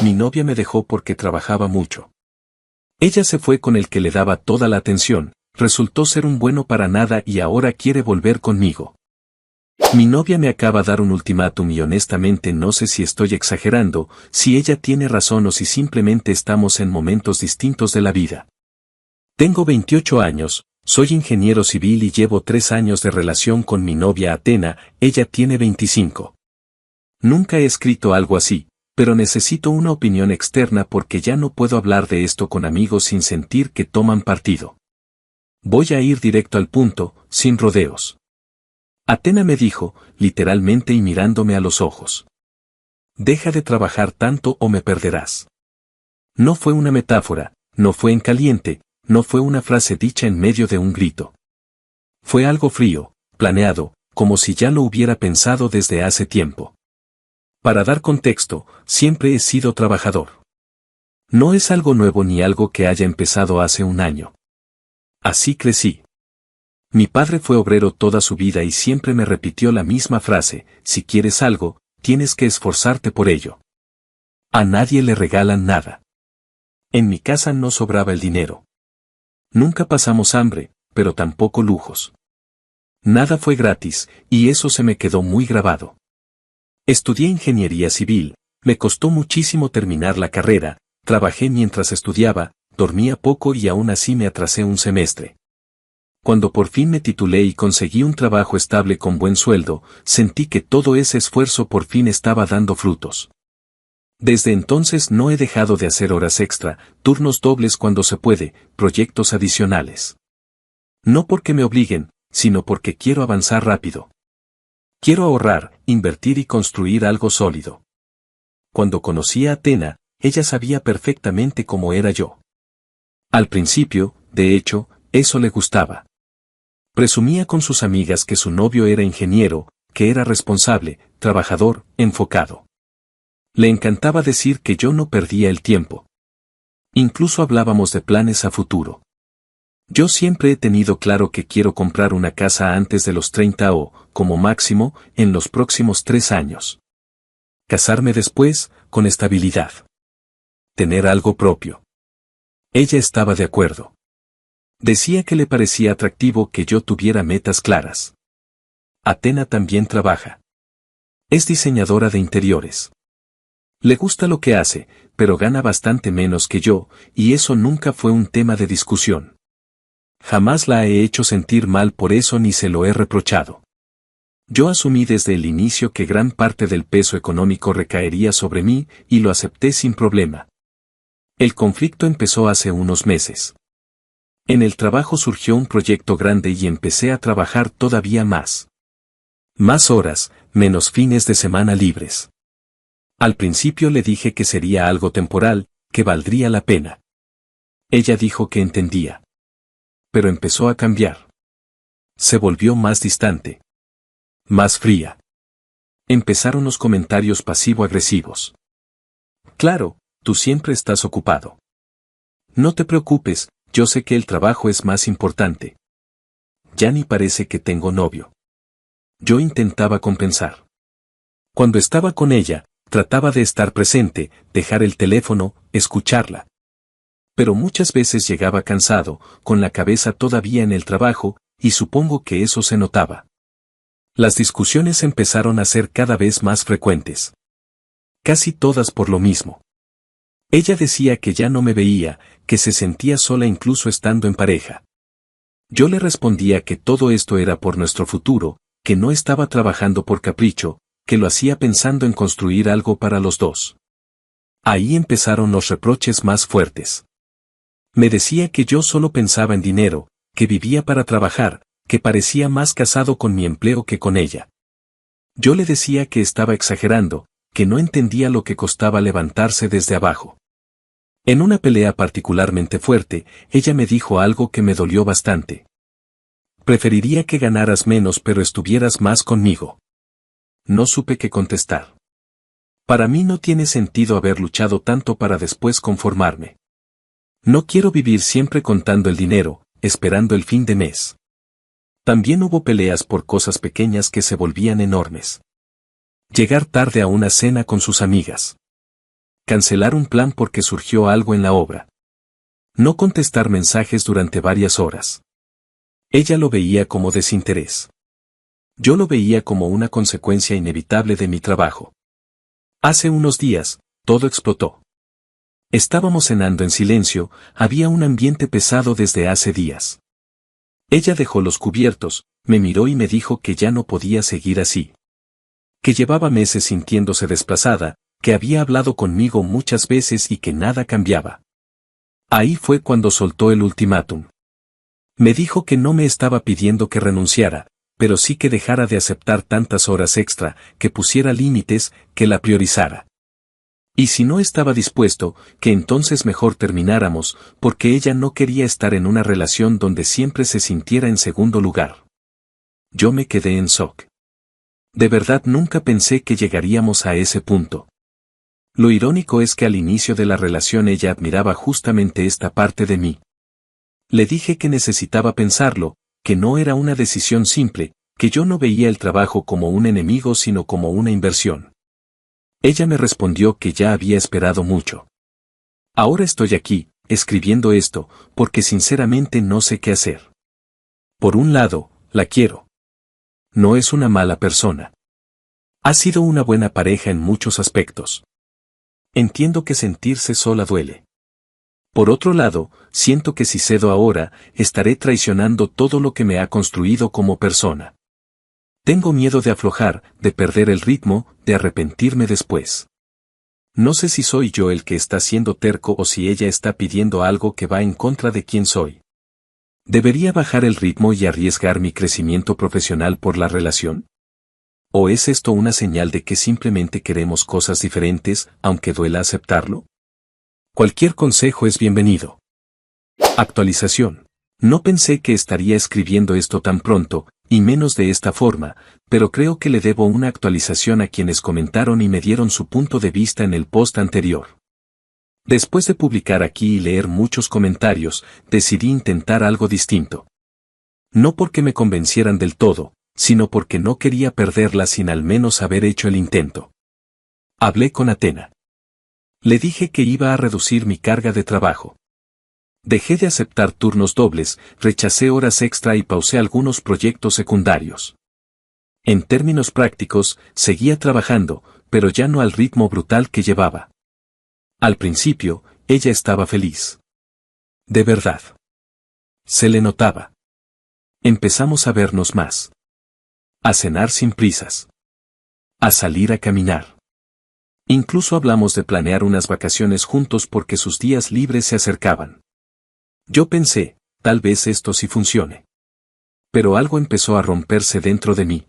Mi novia me dejó porque trabajaba mucho. Ella se fue con el que le daba toda la atención, resultó ser un bueno para nada y ahora quiere volver conmigo. Mi novia me acaba de dar un ultimátum y honestamente no sé si estoy exagerando, si ella tiene razón o si simplemente estamos en momentos distintos de la vida. Tengo 28 años, soy ingeniero civil y llevo 3 años de relación con mi novia Atena, ella tiene 25. Nunca he escrito algo así, pero necesito una opinión externa porque ya no puedo hablar de esto con amigos sin sentir que toman partido. Voy a ir directo al punto, sin rodeos. Atena me dijo, literalmente y mirándome a los ojos. Deja de trabajar tanto o me perderás. No fue una metáfora, no fue en caliente, no fue una frase dicha en medio de un grito. Fue algo frío, planeado, como si ya lo hubiera pensado desde hace tiempo. Para dar contexto, siempre he sido trabajador. No es algo nuevo ni algo que haya empezado hace un año. Así crecí. Mi padre fue obrero toda su vida y siempre me repitió la misma frase, si quieres algo, tienes que esforzarte por ello. A nadie le regalan nada. En mi casa no sobraba el dinero. Nunca pasamos hambre, pero tampoco lujos. Nada fue gratis, y eso se me quedó muy grabado. Estudié ingeniería civil, me costó muchísimo terminar la carrera, trabajé mientras estudiaba, dormía poco y aún así me atrasé un semestre. Cuando por fin me titulé y conseguí un trabajo estable con buen sueldo, sentí que todo ese esfuerzo por fin estaba dando frutos. Desde entonces no he dejado de hacer horas extra, turnos dobles cuando se puede, proyectos adicionales. No porque me obliguen, sino porque quiero avanzar rápido. Quiero ahorrar, invertir y construir algo sólido. Cuando conocí a Atena, ella sabía perfectamente cómo era yo. Al principio, de hecho, eso le gustaba. Presumía con sus amigas que su novio era ingeniero, que era responsable, trabajador, enfocado. Le encantaba decir que yo no perdía el tiempo. Incluso hablábamos de planes a futuro. Yo siempre he tenido claro que quiero comprar una casa antes de los 30 o, como máximo, en los próximos 3 años. Casarme después, con estabilidad. Tener algo propio. Ella estaba de acuerdo. Decía que le parecía atractivo que yo tuviera metas claras. Atena también trabaja. Es diseñadora de interiores. Le gusta lo que hace, pero gana bastante menos que yo, y eso nunca fue un tema de discusión. Jamás la he hecho sentir mal por eso ni se lo he reprochado. Yo asumí desde el inicio que gran parte del peso económico recaería sobre mí, y lo acepté sin problema. El conflicto empezó hace unos meses. En el trabajo surgió un proyecto grande y empecé a trabajar todavía más. Más horas, menos fines de semana libres. Al principio le dije que sería algo temporal, que valdría la pena. Ella dijo que entendía. Pero empezó a cambiar. Se volvió más distante. Más fría. Empezaron los comentarios pasivo-agresivos. Claro, tú siempre estás ocupado. No te preocupes, yo sé que el trabajo es más importante. Ya ni parece que tengo novio. Yo intentaba compensar. Cuando estaba con ella, trataba de estar presente, dejar el teléfono, escucharla. Pero muchas veces llegaba cansado, con la cabeza todavía en el trabajo, y supongo que eso se notaba. Las discusiones empezaron a ser cada vez más frecuentes. Casi todas por lo mismo. Ella decía que ya no me veía, que se sentía sola incluso estando en pareja. Yo le respondía que todo esto era por nuestro futuro, que no estaba trabajando por capricho, que lo hacía pensando en construir algo para los dos. Ahí empezaron los reproches más fuertes. Me decía que yo solo pensaba en dinero, que vivía para trabajar, que parecía más casado con mi empleo que con ella. Yo le decía que estaba exagerando, que no entendía lo que costaba levantarse desde abajo. En una pelea particularmente fuerte, ella me dijo algo que me dolió bastante. Preferiría que ganaras menos pero estuvieras más conmigo. No supe qué contestar. Para mí no tiene sentido haber luchado tanto para después conformarme. No quiero vivir siempre contando el dinero, esperando el fin de mes. También hubo peleas por cosas pequeñas que se volvían enormes. Llegar tarde a una cena con sus amigas. Cancelar un plan porque surgió algo en la obra. No contestar mensajes durante varias horas. Ella lo veía como desinterés. Yo lo veía como una consecuencia inevitable de mi trabajo. Hace unos días, todo explotó. Estábamos cenando en silencio, había un ambiente pesado desde hace días. Ella dejó los cubiertos, me miró y me dijo que ya no podía seguir así. Que llevaba meses sintiéndose desplazada, que había hablado conmigo muchas veces y que nada cambiaba. Ahí fue cuando soltó el ultimátum. Me dijo que no me estaba pidiendo que renunciara, pero sí que dejara de aceptar tantas horas extra, que pusiera límites, que la priorizara. Y si no estaba dispuesto, que entonces mejor termináramos, porque ella no quería estar en una relación donde siempre se sintiera en segundo lugar. Yo me quedé en shock. De verdad nunca pensé que llegaríamos a ese punto. Lo irónico es que al inicio de la relación ella admiraba justamente esta parte de mí. Le dije que necesitaba pensarlo, que no era una decisión simple, que yo no veía el trabajo como un enemigo sino como una inversión. Ella me respondió que ya había esperado mucho. Ahora estoy aquí, escribiendo esto, porque sinceramente no sé qué hacer. Por un lado, la quiero. No es una mala persona. Ha sido una buena pareja en muchos aspectos. Entiendo que sentirse sola duele. Por otro lado, siento que si cedo ahora, estaré traicionando todo lo que me ha construido como persona. Tengo miedo de aflojar, de perder el ritmo, de arrepentirme después. No sé si soy yo el que está siendo terco o si ella está pidiendo algo que va en contra de quién soy. ¿Debería bajar el ritmo y arriesgar mi crecimiento profesional por la relación? ¿O es esto una señal de que simplemente queremos cosas diferentes, aunque duela aceptarlo? Cualquier consejo es bienvenido. Actualización. No pensé que estaría escribiendo esto tan pronto, y menos de esta forma, pero creo que le debo una actualización a quienes comentaron y me dieron su punto de vista en el post anterior. Después de publicar aquí y leer muchos comentarios, decidí intentar algo distinto. No porque me convencieran del todo, sino porque no quería perderla sin al menos haber hecho el intento. Hablé con Athena. Le dije que iba a reducir mi carga de trabajo. Dejé de aceptar turnos dobles, rechacé horas extra y pausé algunos proyectos secundarios. En términos prácticos, seguía trabajando, pero ya no al ritmo brutal que llevaba. Al principio, ella estaba feliz. De verdad. Se le notaba. Empezamos a vernos más. A cenar sin prisas. A salir a caminar. Incluso hablamos de planear unas vacaciones juntos porque sus días libres se acercaban. Yo pensé, tal vez esto sí funcione. Pero algo empezó a romperse dentro de mí.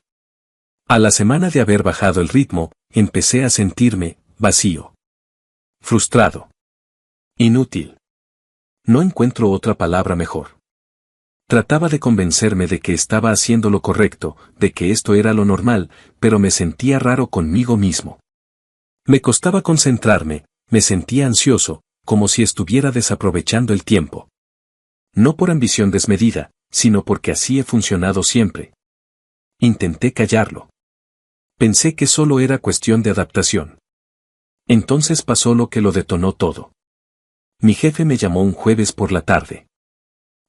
A la semana de haber bajado el ritmo, empecé a sentirme vacío. Frustrado. Inútil. No encuentro otra palabra mejor. Trataba de convencerme de que estaba haciendo lo correcto, de que esto era lo normal, pero me sentía raro conmigo mismo. Me costaba concentrarme, me sentía ansioso, como si estuviera desaprovechando el tiempo. No por ambición desmedida, sino porque así he funcionado siempre. Intenté callarlo. Pensé que solo era cuestión de adaptación. Entonces pasó lo que lo detonó todo. Mi jefe me llamó un jueves por la tarde.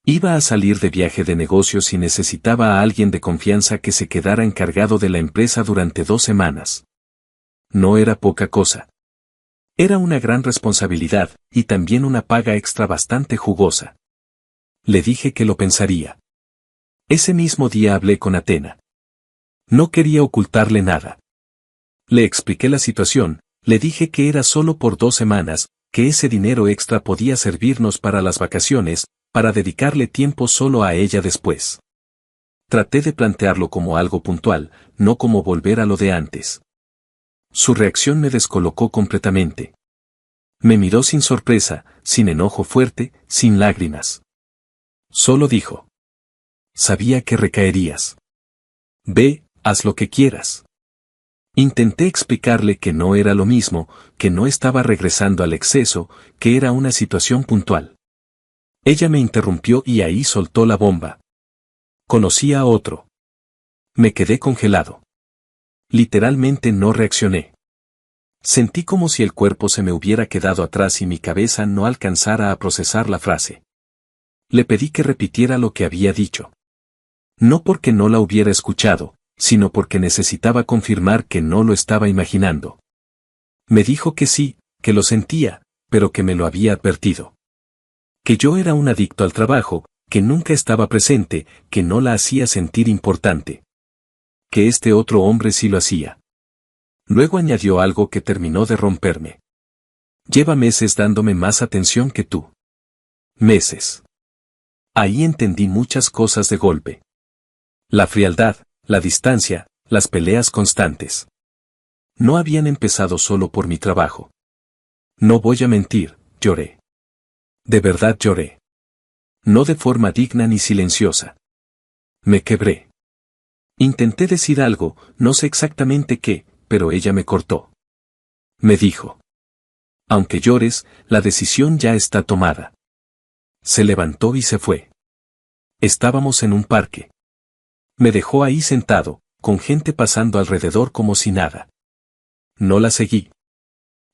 Iba a salir de viaje de negocios y necesitaba a alguien de confianza que se quedara encargado de la empresa durante 2 semanas. No era poca cosa. Era una gran responsabilidad, y también una paga extra bastante jugosa. Le dije que lo pensaría. Ese mismo día hablé con Athena. No quería ocultarle nada. Le expliqué la situación, le dije que era solo por 2 semanas, que ese dinero extra podía servirnos para las vacaciones, para dedicarle tiempo solo a ella después. Traté de plantearlo como algo puntual, no como volver a lo de antes. Su reacción me descolocó completamente. Me miró sin sorpresa, sin enojo fuerte, sin lágrimas. Solo dijo: sabía que recaerías. Ve, haz lo que quieras. Intenté explicarle que no era lo mismo, que no estaba regresando al exceso, que era una situación puntual. Ella me interrumpió y ahí soltó la bomba. Conocí a otro. Me quedé congelado. Literalmente no reaccioné. Sentí como si el cuerpo se me hubiera quedado atrás y mi cabeza no alcanzara a procesar la frase. Le pedí que repitiera lo que había dicho. No porque no la hubiera escuchado, sino porque necesitaba confirmar que no lo estaba imaginando. Me dijo que sí, que lo sentía, pero que me lo había advertido. Que yo era un adicto al trabajo, que nunca estaba presente, que no la hacía sentir importante. Que este otro hombre sí lo hacía. Luego añadió algo que terminó de romperme. Lleva meses dándome más atención que tú. Meses. Ahí entendí muchas cosas de golpe. La frialdad, la distancia, las peleas constantes. No habían empezado solo por mi trabajo. No voy a mentir, lloré. De verdad lloré. No de forma digna ni silenciosa. Me quebré. Intenté decir algo, no sé exactamente qué, pero ella me cortó. Me dijo. Aunque llores, la decisión ya está tomada. Se levantó y se fue. Estábamos en un parque. Me dejó ahí sentado, con gente pasando alrededor como si nada. No la seguí.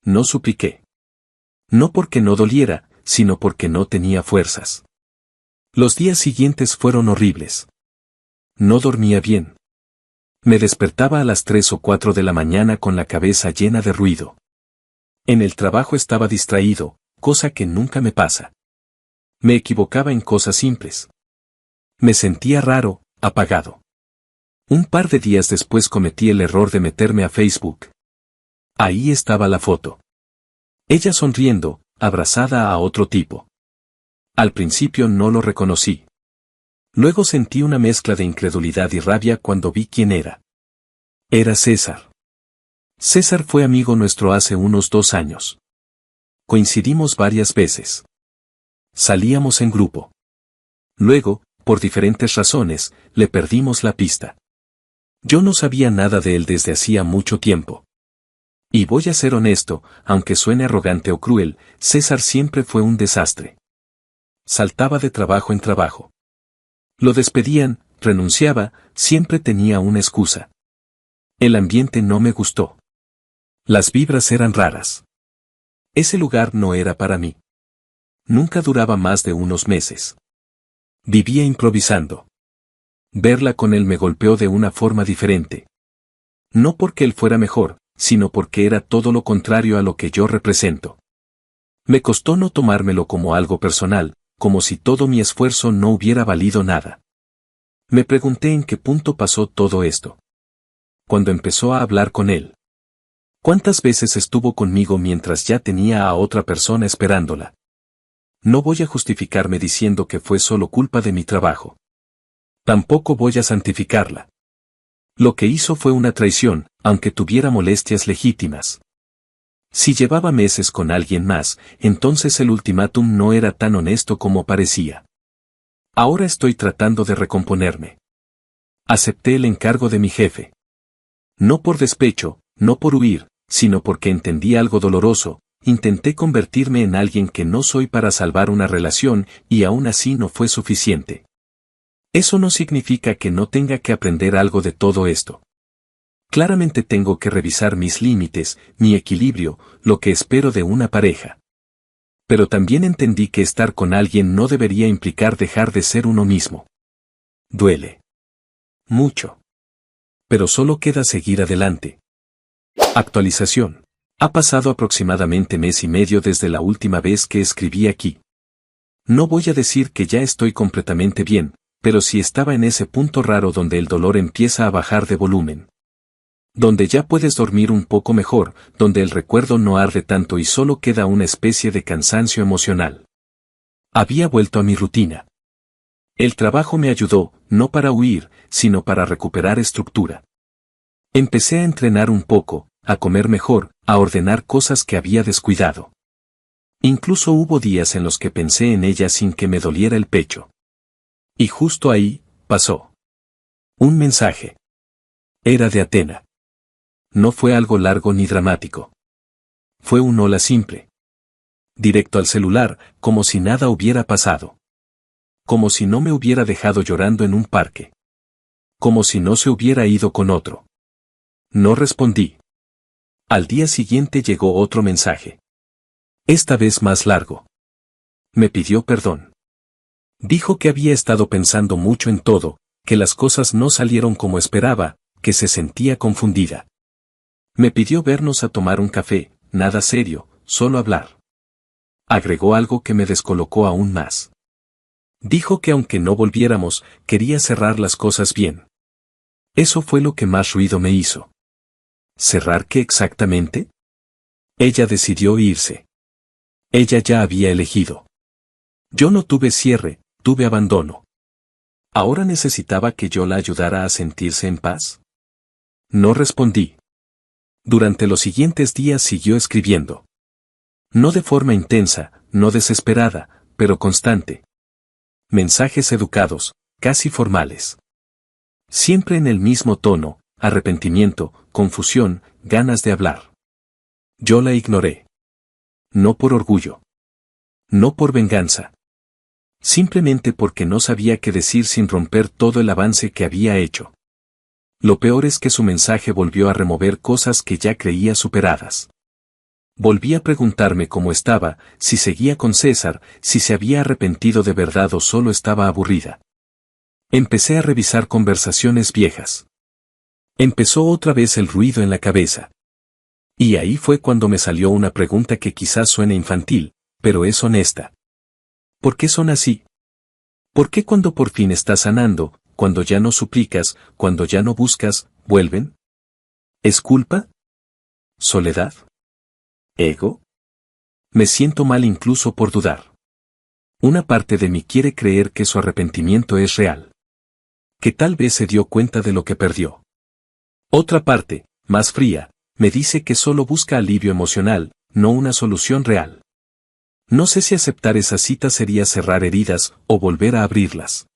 No supliqué. No porque no doliera, sino porque no tenía fuerzas. Los días siguientes fueron horribles. No dormía bien. Me despertaba a las 3 o 4 de la mañana con la cabeza llena de ruido. En el trabajo estaba distraído, cosa que nunca me pasa. Me equivocaba en cosas simples. Me sentía raro, apagado. Un par de días después cometí el error de meterme a Facebook. Ahí estaba la foto. Ella sonriendo, abrazada a otro tipo. Al principio no lo reconocí. Luego sentí una mezcla de incredulidad y rabia cuando vi quién era. Era César. César fue amigo nuestro hace unos 2 años. Coincidimos varias veces. Salíamos en grupo. Luego, por diferentes razones, le perdimos la pista. Yo no sabía nada de él desde hacía mucho tiempo. Y voy a ser honesto, aunque suene arrogante o cruel, César siempre fue un desastre. Saltaba de trabajo en trabajo. Lo despedían, renunciaba, siempre tenía una excusa. El ambiente no me gustó. Las vibras eran raras. Ese lugar no era para mí. Nunca duraba más de unos meses. Vivía improvisando. Verla con él me golpeó de una forma diferente. No porque él fuera mejor, sino porque era todo lo contrario a lo que yo represento. Me costó no tomármelo como algo personal, como si todo mi esfuerzo no hubiera valido nada. Me pregunté en qué punto pasó todo esto. Cuando empezó a hablar con él. ¿Cuántas veces estuvo conmigo mientras ya tenía a otra persona esperándola? No voy a justificarme diciendo que fue solo culpa de mi trabajo. Tampoco voy a santificarla. Lo que hizo fue una traición, aunque tuviera molestias legítimas. Si llevaba meses con alguien más, entonces el ultimátum no era tan honesto como parecía. Ahora estoy tratando de recomponerme. Acepté el encargo de mi jefe. No por despecho, no por huir, sino porque entendí algo doloroso, intenté convertirme en alguien que no soy para salvar una relación y aún así no fue suficiente. Eso no significa que no tenga que aprender algo de todo esto. Claramente tengo que revisar mis límites, mi equilibrio, lo que espero de una pareja. Pero también entendí que estar con alguien no debería implicar dejar de ser uno mismo. Duele. Mucho. Pero solo queda seguir adelante. Actualización. Ha pasado aproximadamente mes y medio desde la última vez que escribí aquí. No voy a decir que ya estoy completamente bien, pero sí estaba en ese punto raro donde el dolor empieza a bajar de volumen. Donde ya puedes dormir un poco mejor, donde el recuerdo no arde tanto y solo queda una especie de cansancio emocional. Había vuelto a mi rutina. El trabajo me ayudó, no para huir, sino para recuperar estructura. Empecé a entrenar un poco, a comer mejor, a ordenar cosas que había descuidado. Incluso hubo días en los que pensé en ella sin que me doliera el pecho. Y justo ahí, pasó. Un mensaje. Era de Atena. No fue algo largo ni dramático. Fue un hola simple. Directo al celular, como si nada hubiera pasado. Como si no me hubiera dejado llorando en un parque. Como si no se hubiera ido con otro. No respondí. Al día siguiente llegó otro mensaje. Esta vez más largo. Me pidió perdón. Dijo que había estado pensando mucho en todo, que las cosas no salieron como esperaba, que se sentía confundida. Me pidió vernos a tomar un café, nada serio, solo hablar. Agregó algo que me descolocó aún más. Dijo que aunque no volviéramos, quería cerrar las cosas bien. Eso fue lo que más ruido me hizo. ¿Cerrar qué exactamente? Ella decidió irse. Ella ya había elegido. Yo no tuve cierre, tuve abandono. ¿Ahora necesitaba que yo la ayudara a sentirse en paz? No respondí. Durante los siguientes días siguió escribiendo. No de forma intensa, no desesperada, pero constante. Mensajes educados, casi formales. Siempre en el mismo tono, arrepentimiento, confusión, ganas de hablar. Yo la ignoré. No por orgullo. No por venganza. Simplemente porque no sabía qué decir sin romper todo el avance que había hecho. Lo peor es que su mensaje volvió a remover cosas que ya creía superadas. Volví a preguntarme cómo estaba, si seguía con César, si se había arrepentido de verdad o solo estaba aburrida. Empecé a revisar conversaciones viejas. Empezó otra vez el ruido en la cabeza. Y ahí fue cuando me salió una pregunta que quizás suene infantil, pero es honesta. ¿Por qué son así? ¿Por qué cuando por fin estás sanando, cuando ya no suplicas, cuando ya no buscas, vuelven? ¿Es culpa? ¿Soledad? ¿Ego? Me siento mal incluso por dudar. Una parte de mí quiere creer que su arrepentimiento es real. Que tal vez se dio cuenta de lo que perdió. Otra parte, más fría, me dice que solo busca alivio emocional, no una solución real. No sé si aceptar esa cita sería cerrar heridas o volver a abrirlas.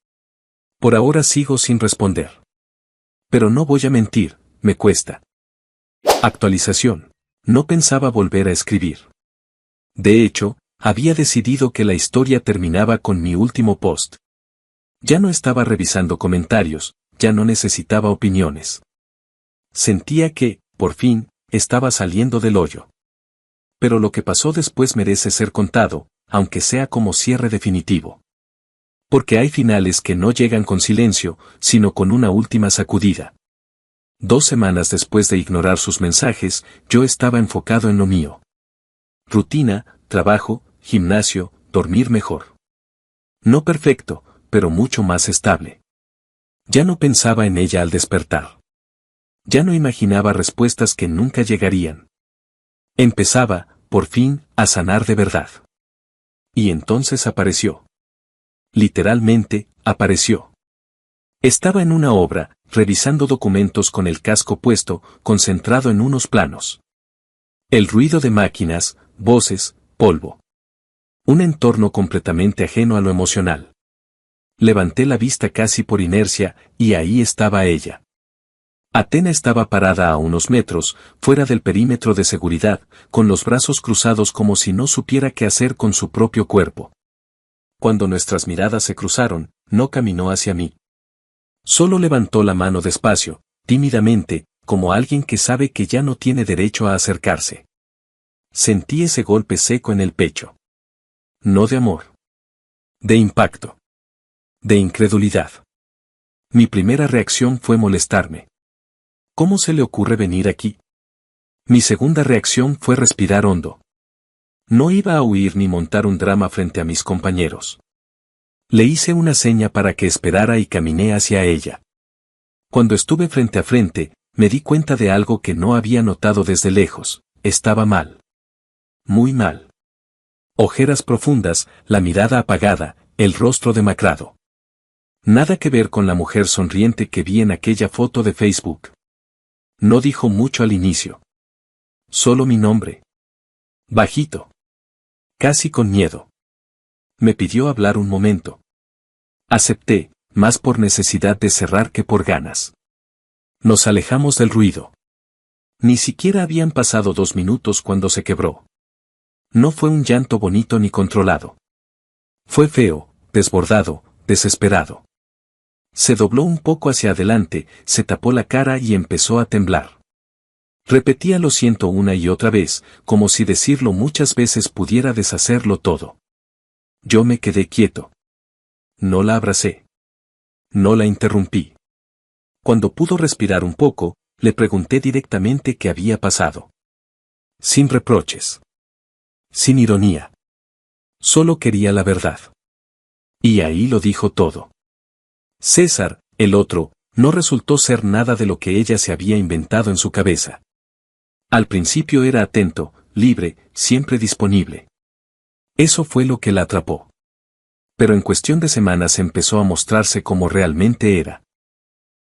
Por ahora sigo sin responder. Pero no voy a mentir, me cuesta. Actualización. No pensaba volver a escribir. De hecho, había decidido que la historia terminaba con mi último post. Ya no estaba revisando comentarios, ya no necesitaba opiniones. Sentía que, por fin, estaba saliendo del hoyo. Pero lo que pasó después merece ser contado, aunque sea como cierre definitivo. Porque hay finales que no llegan con silencio, sino con una última sacudida. 2 semanas después de ignorar sus mensajes, yo estaba enfocado en lo mío. Rutina, trabajo, gimnasio, dormir mejor. No perfecto, pero mucho más estable. Ya no pensaba en ella al despertar. Ya no imaginaba respuestas que nunca llegarían. Empezaba, por fin, a sanar de verdad. Y entonces apareció. Literalmente, apareció. Estaba en una obra, revisando documentos con el casco puesto, concentrado en unos planos. El ruido de máquinas, voces, polvo. Un entorno completamente ajeno a lo emocional. Levanté la vista casi por inercia, y ahí estaba ella. Atena estaba parada a unos metros, fuera del perímetro de seguridad, con los brazos cruzados como si no supiera qué hacer con su propio cuerpo. Cuando nuestras miradas se cruzaron, no caminó hacia mí. Solo levantó la mano despacio, tímidamente, como alguien que sabe que ya no tiene derecho a acercarse. Sentí ese golpe seco en el pecho. No de amor. De impacto. De incredulidad. Mi primera reacción fue molestarme. ¿Cómo se le ocurre venir aquí? Mi segunda reacción fue respirar hondo. No iba a huir ni montar un drama frente a mis compañeros. Le hice una seña para que esperara y caminé hacia ella. Cuando estuve frente a frente, me di cuenta de algo que no había notado desde lejos. Estaba mal. Muy mal. Ojeras profundas, la mirada apagada, el rostro demacrado. Nada que ver con la mujer sonriente que vi en aquella foto de Facebook. No dijo mucho al inicio. Solo mi nombre. Bajito. Casi con miedo. Me pidió hablar un momento. Acepté, más por necesidad de cerrar que por ganas. Nos alejamos del ruido. Ni siquiera habían pasado 2 minutos cuando se quebró. No fue un llanto bonito ni controlado. Fue feo, desbordado, desesperado. Se dobló un poco hacia adelante, se tapó la cara y empezó a temblar. Repetía lo siento una y otra vez, como si decirlo muchas veces pudiera deshacerlo todo. Yo me quedé quieto. No la abracé. No la interrumpí. Cuando pudo respirar un poco, le pregunté directamente qué había pasado. Sin reproches. Sin ironía. Solo quería la verdad. Y ahí lo dijo todo. César, el otro, no resultó ser nada de lo que ella se había inventado en su cabeza. Al principio era atento, libre, siempre disponible. Eso fue lo que la atrapó. Pero en cuestión de semanas empezó a mostrarse como realmente era.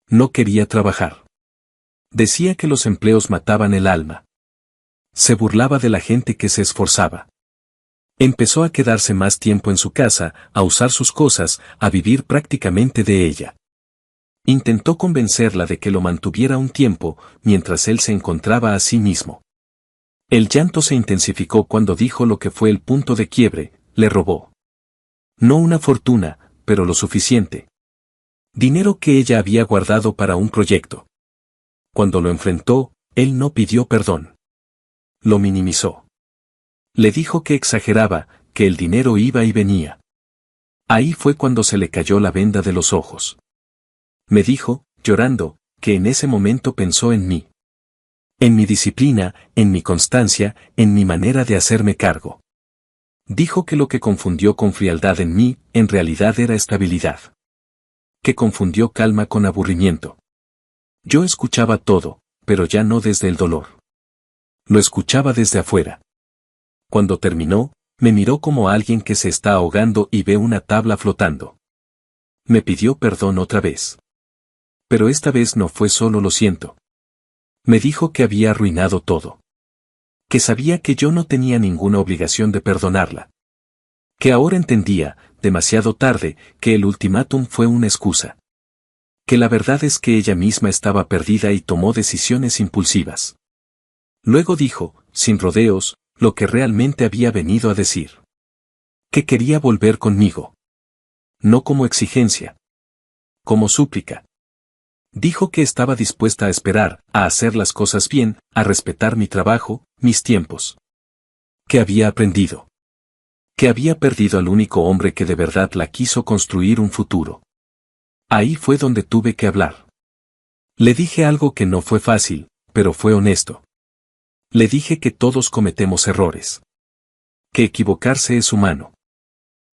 No quería trabajar. Decía que los empleos mataban el alma. Se burlaba de la gente que se esforzaba. Empezó a quedarse más tiempo en su casa, a usar sus cosas, a vivir prácticamente de ella. Intentó convencerla de que lo mantuviera un tiempo, mientras él se encontraba a sí mismo. El llanto se intensificó cuando dijo lo que fue el punto de quiebre: le robó. No una fortuna, pero lo suficiente. Dinero que ella había guardado para un proyecto. Cuando lo enfrentó, él no pidió perdón. Lo minimizó. Le dijo que exageraba, que el dinero iba y venía. Ahí fue cuando se le cayó la venda de los ojos. Me dijo, llorando, que en ese momento pensó en mí. En mi disciplina, en mi constancia, en mi manera de hacerme cargo. Dijo que lo que confundió con frialdad en mí, en realidad era estabilidad. Que confundió calma con aburrimiento. Yo escuchaba todo, pero ya no desde el dolor. Lo escuchaba desde afuera. Cuando terminó, me miró como alguien que se está ahogando y ve una tabla flotando. Me pidió perdón otra vez. Pero esta vez no fue solo lo siento. Me dijo que había arruinado todo. Que sabía que yo no tenía ninguna obligación de perdonarla. Que ahora entendía, demasiado tarde, que el ultimátum fue una excusa. Que la verdad es que ella misma estaba perdida y tomó decisiones impulsivas. Luego dijo, sin rodeos, lo que realmente había venido a decir. Que quería volver conmigo. No como exigencia. Como súplica. Dijo que estaba dispuesta a esperar, a hacer las cosas bien, a respetar mi trabajo, mis tiempos. Que había aprendido. Que había perdido al único hombre que de verdad la quiso construir un futuro. Ahí fue donde tuve que hablar. Le dije algo que no fue fácil, pero fue honesto. Le dije que todos cometemos errores. Que equivocarse es humano.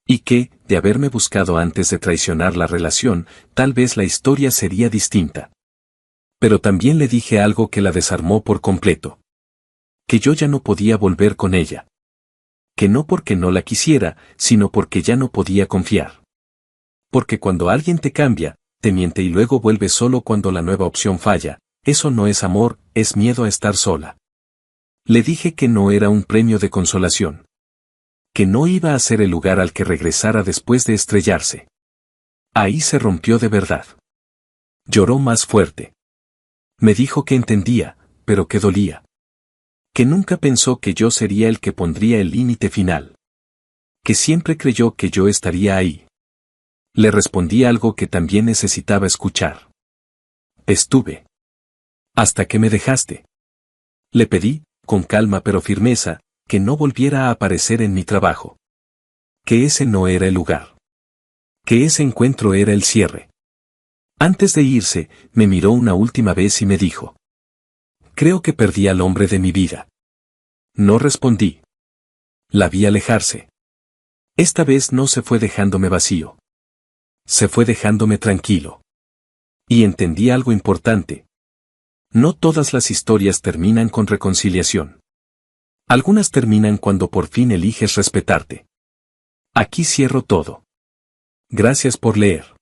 Y que, de haberme buscado antes de traicionar la relación, tal vez la historia sería distinta. Pero también le dije algo que la desarmó por completo. Que yo ya no podía volver con ella. Que no porque no la quisiera, sino porque ya no podía confiar. Porque cuando alguien te cambia, te miente y luego vuelve solo cuando la nueva opción falla, eso no es amor, es miedo a estar sola. Le dije que no era un premio de consolación. Que no iba a ser el lugar al que regresara después de estrellarse. Ahí se rompió de verdad. Lloró más fuerte. Me dijo que entendía, pero que dolía. Que nunca pensó que yo sería el que pondría el límite final. Que siempre creyó que yo estaría ahí. Le respondí algo que también necesitaba escuchar. Estuve. Hasta que me dejaste. Le pedí, con calma pero firmeza, que no volviera a aparecer en mi trabajo. Que ese no era el lugar. Que ese encuentro era el cierre. Antes de irse, me miró una última vez y me dijo: creo que perdí al hombre de mi vida. No respondí. La vi alejarse. Esta vez no se fue dejándome vacío. Se fue dejándome tranquilo. Y entendí algo importante. No todas las historias terminan con reconciliación. Algunas terminan cuando por fin eliges respetarte. Aquí cierro todo. Gracias por leer.